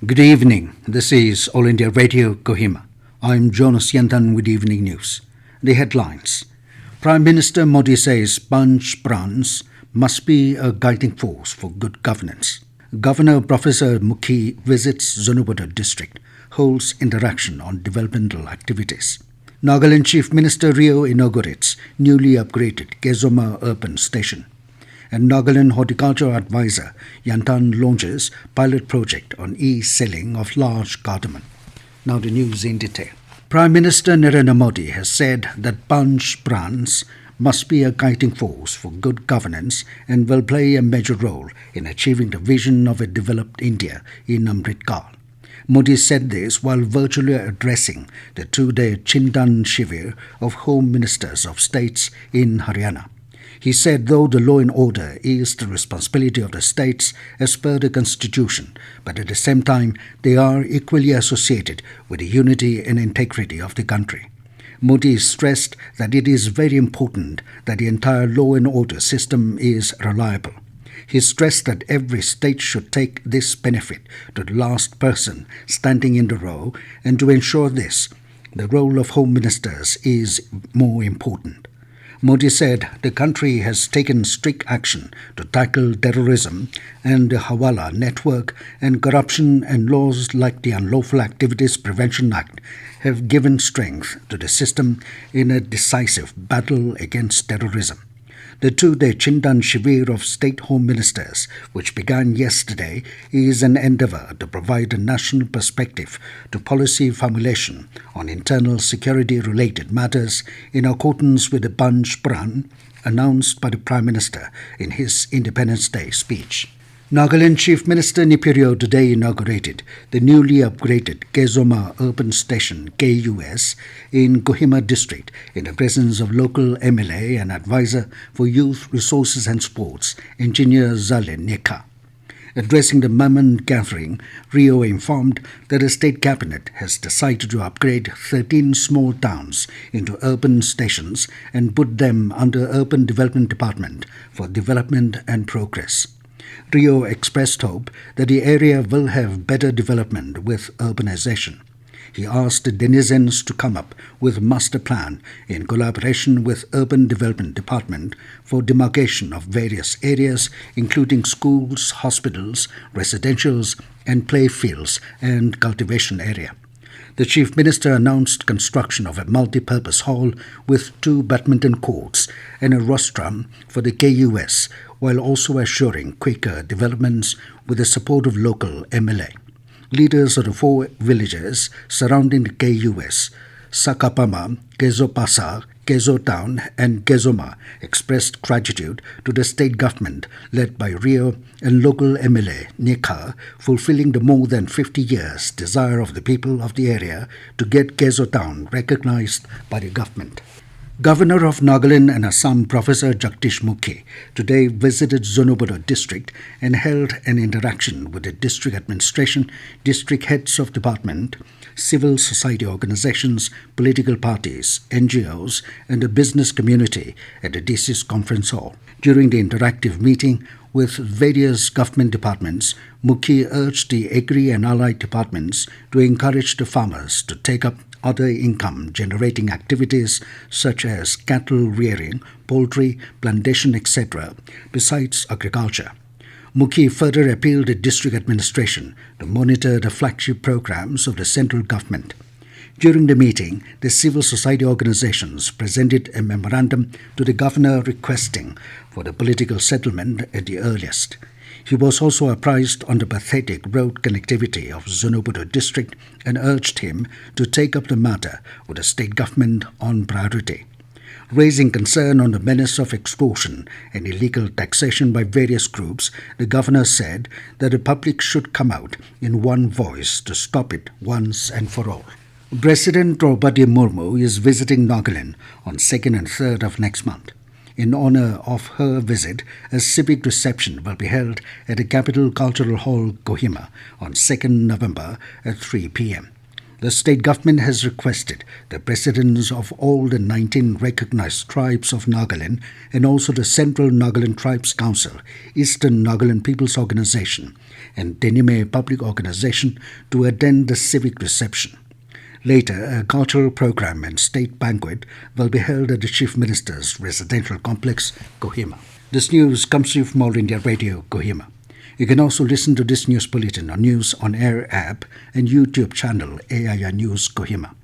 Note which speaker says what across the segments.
Speaker 1: Good evening. This is All India Radio Kohima. I'm Jonas Yanthan with Evening News. The headlines. Prime Minister Modi says Panch Prans must be a guiding force for good governance. Governor Professor Mukhi visits Zunheboto district, holds interaction on developmental activities. Nagaland Chief Minister Rio inaugurates newly upgraded Kezoma Urban Station. And Nagaland Horticulture Advisor Yanthan launches pilot project on e-selling of large cardamom. Now the news in detail. Prime Minister Narendra Modi has said that Panch Prans must be a guiding force for good governance and will play a major role in achieving the vision of a developed India in Amrit Kal. Modi said this while virtually addressing the two-day Chintan Shivir of Home Ministers of States in Haryana. He said though the law and order is the responsibility of the states as per the constitution, but at the same time they are equally associated with the unity and integrity of the country. Modi stressed that it is very important that the entire law and order system is reliable. He stressed that every state should take this benefit to the last person standing in the row, and to ensure this, the role of Home Ministers is more important. Modi said the country has taken strict action to tackle terrorism and the Hawala network, and corruption, and laws like the Unlawful Activities Prevention Act have given strength to the system in a decisive battle against terrorism. The two-day Chintan Shivir of State Home Ministers, which began yesterday, is an endeavour to provide a national perspective to policy formulation on internal security-related matters in accordance with the Panch Prans announced by the Prime Minister in his Independence Day speech. Nagaland Chief Minister Rio today inaugurated the newly upgraded Kezoma Urban Station KUS in Kohima district in the presence of local MLA and advisor for youth resources and sports, Engineer Zale Neka. Addressing the Maman gathering, Rio informed that the state cabinet has decided to upgrade 13 small towns into urban stations and put them under Urban Development Department for development and progress. Rio expressed hope that the area will have better development with urbanization. He asked the denizens to come up with a master plan in collaboration with Urban Development Department for demarcation of various areas including schools, hospitals, residentials and play fields and cultivation area. The Chief Minister announced construction of a multi-purpose hall with 2 badminton courts and a rostrum for the KUS, while also assuring quicker developments with the support of local MLA. Leaders of the 4 villages surrounding the KUS, Sakapama, Kezopasa, Kezo Town and Kezoma, expressed gratitude to the state government led by Rio and local MLA Neka, fulfilling the more than 50 years desire of the people of the area to get Kezo Town recognized by the government. Governor of Nagaland and Assam Professor Jagdish Mukhi today visited Zunheboto district and held an interaction with the district administration, district heads of department, civil society organizations, political parties, NGOs and the business community at the DC's conference hall. During the interactive meeting with various government departments, Mukhi urged the agri and allied departments to encourage the farmers to take up other income-generating activities such as cattle rearing, poultry, plantation, etc., besides agriculture. Mukhi further appealed to district administration to monitor the flagship programs of the central government. During the meeting, the civil society organizations presented a memorandum to the governor requesting for the political settlement at the earliest. He was also apprised on the pathetic road connectivity of Zunheboto district and urged him to take up the matter with the state government on priority. Raising concern on the menace of extortion and illegal taxation by various groups, the governor said that the public should come out in one voice to stop it once and for all. President Draupadi Murmu is visiting Nagaland on 2nd and 3rd of next month. In honour of her visit, a civic reception will be held at the Capital Cultural Hall, Kohima, on 2nd November at 3 p.m. The state government has requested the presidents of all the 19 recognized tribes of Nagaland and also the Central Nagaland Tribes Council, Eastern Nagaland People's Organization, and Denime Public Organization to attend the civic reception. Later, a cultural program and state banquet will be held at the Chief Minister's residential complex, Kohima. This news comes to you from All India Radio, Kohima. You can also listen to this news bulletin on News on Air app and YouTube channel AIR News Kohima.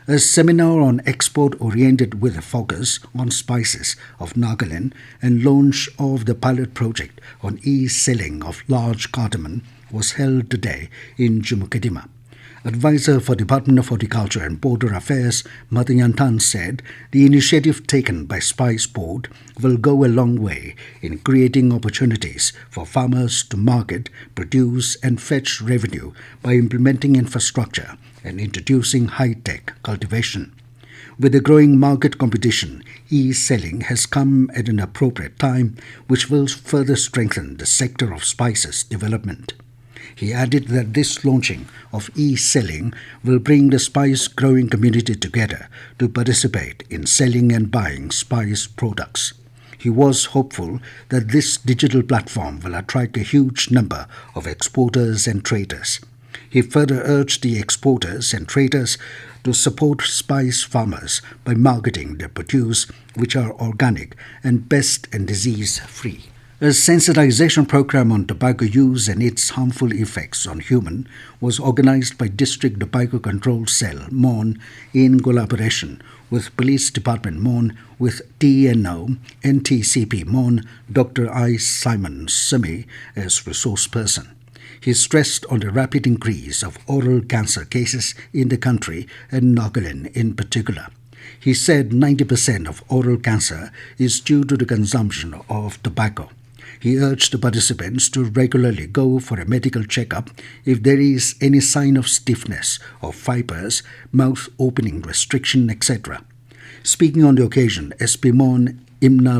Speaker 1: A seminar on export-oriented with a focus on spices of Nagaland and launch of the pilot project on e-selling of large cardamom was held today in Zunheboto. Advisor for Department of Horticulture and Border Affairs, Yanthan Yanthan, said the initiative taken by Spice Board will go a long way in creating opportunities for farmers to market, produce and fetch revenue by implementing infrastructure and introducing high-tech cultivation. With the growing market competition, e-selling has come at an appropriate time, which will further strengthen the sector of spices development. He added that this launching of e-selling will bring the spice growing community together to participate in selling and buying spice products. He was hopeful that this digital platform will attract a huge number of exporters and traders. He further urged the exporters and traders to support spice farmers by marketing their produce, which are organic and pest and disease-free. A sensitization program on tobacco use and its harmful effects on human was organized by District Tobacco Control Cell, MON, in collaboration with Police Department, MON, with TNO, NTCP, MON, Dr. I. Simon Simi as resource person. He stressed on the rapid increase of oral cancer cases in the country and Nagaland in particular. He said 90% of oral cancer is due to the consumption of tobacco. He urged the participants to regularly go for a medical checkup if there is any sign of stiffness or fibers, mouth opening restriction, etc. Speaking on the occasion, SP Mon Imna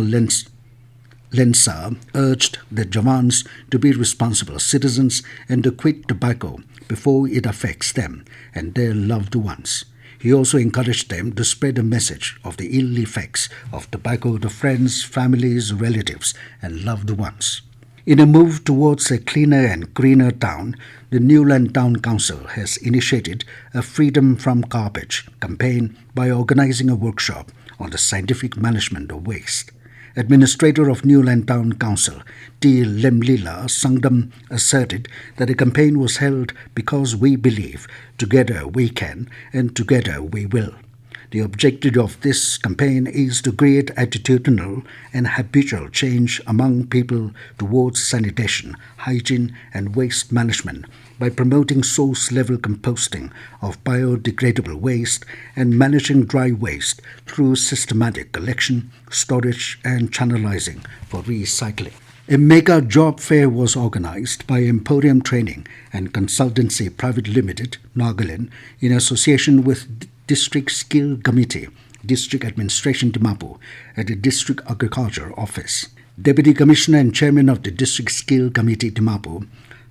Speaker 1: Lensa urged the Jawans to be responsible citizens and to quit tobacco before it affects them and their loved ones. He also encouraged them to spread a message of the ill effects of tobacco to friends, families, relatives, and loved ones. In a move towards a cleaner and greener town, the Nagaland Town Council has initiated a Freedom from Garbage campaign by organizing a workshop on the scientific management of waste. Administrator of Nagaland Town Council, T. Lemlila Sangdam, asserted that the campaign was held because we believe together we can and together we will. The objective of this campaign is to create attitudinal and habitual change among people towards sanitation, hygiene and waste management by promoting source-level composting of biodegradable waste and managing dry waste through systematic collection, storage and channelizing for recycling. A mega job fair was organized by Emporium Training and Consultancy Private Limited, Nagaland, in association with District Skill Committee, District Administration Dimapur, at the District Agriculture Office. Deputy Commissioner and Chairman of the District Skill Committee Dimapur,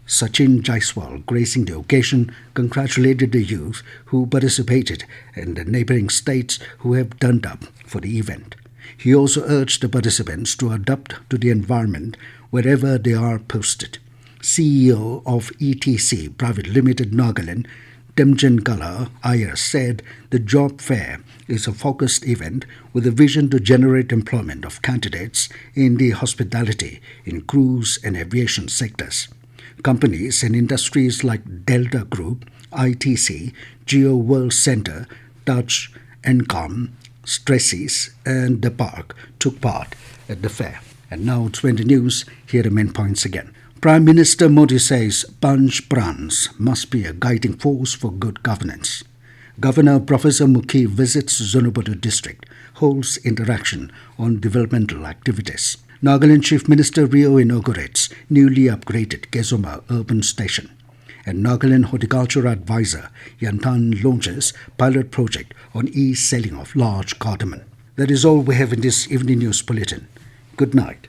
Speaker 1: Sachin Jaiswal, gracing the occasion, congratulated the youth who participated and the neighbouring states who have turned up for the event. He also urged the participants to adapt to the environment wherever they are posted. CEO of ETC Private Limited Nagaland, Temjen Kala Iyer, said the job fair is a focused event with a vision to generate employment of candidates in the hospitality, in cruise and aviation sectors. Companies and industries like Delta Group, ITC, Geo World Centre, Touch, Encom, Stresses and The Park took part at the fair. And now to 20 news, here are the main points again. Prime Minister Modi says Panch Prans must be a guiding force for good governance. Governor Professor Mukhi visits Zunheboto district, holds interaction on developmental activities. Nagaland Chief Minister Rio inaugurates newly upgraded Kezoma Urban Station. And Nagaland Horticulture Advisor Yanthan launches pilot project on e-selling of large cardamom. That is all we have in this evening news bulletin. Good night.